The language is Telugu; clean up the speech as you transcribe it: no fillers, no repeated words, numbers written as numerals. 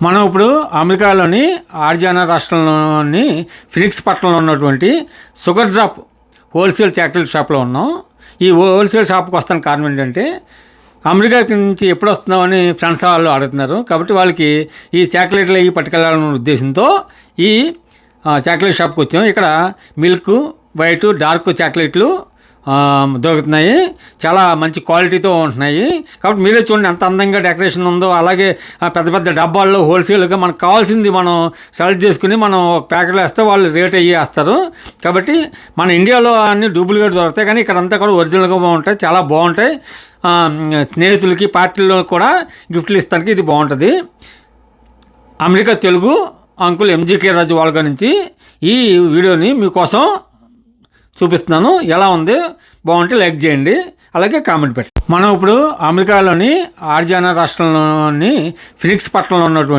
మనం ఇప్పుడు అమెరికాలోని ఆర్జియానా రాష్ట్రంలోని ఫినిక్స్ పట్టణంలో ఉన్నటువంటి షుగర్ డ్రాప్ హోల్సేల్ చాక్లెట్ షాప్లో ఉన్నాం. ఈ హోల్సేల్ షాప్కి వస్తానికి కారణం ఏంటంటే అమెరికా నుంచి ఎప్పుడు వస్తున్నామని ఫ్రెండ్స్ వాళ్ళు అడుగుతున్నారు. కాబట్టి వాళ్ళకి ఈ చాక్లెట్లు అవి పట్టుకెళ్ళాలనే ఉద్దేశంతో ఈ చాక్లెట్ షాప్కి వచ్చాం. ఇక్కడ మిల్క్, వైట్, డార్క్ చాక్లెట్లు దొరుకుతున్నాయి. చాలా మంచి క్వాలిటీతో ఉంటున్నాయి. కాబట్టి మీరే చూడండి ఎంత అందంగా డెకరేషన్ ఉందో. అలాగే పెద్ద పెద్ద డబ్బాల్లో హోల్సేల్గా మనకు కావాల్సింది మనం సెలెక్ట్ చేసుకుని మనం ఒక ప్యాకెట్లో వేస్తే వాళ్ళు రేట్ అయ్యి వేస్తారు. కాబట్టి మన ఇండియాలో అన్ని డూప్లికేట్ దొరుకుతాయి, కానీ ఇక్కడ అంతా కూడా ఒరిజినల్గా బాగుంటాయి, చాలా బాగుంటాయి. స్నేహితులకి పార్టీల్లో కూడా గిఫ్ట్లు ఇస్తానికి ఇది బాగుంటుంది. అమెరికా తెలుగు అంకుల్ ఎంజీకే రాజు వాళ్ళ నుంచి ఈ వీడియోని మీకోసం చూపిస్తున్నాను. ఎలా ఉంది, బాగుంటే లైక్ చేయండి, అలాగే కామెంట్ పెట్టండి. మనం ఇప్పుడు అమెరికాలోని ఆర్జియానా రాష్ట్రంలోని ఫినిక్స్ పట్టణంలో ఉన్నటువంటి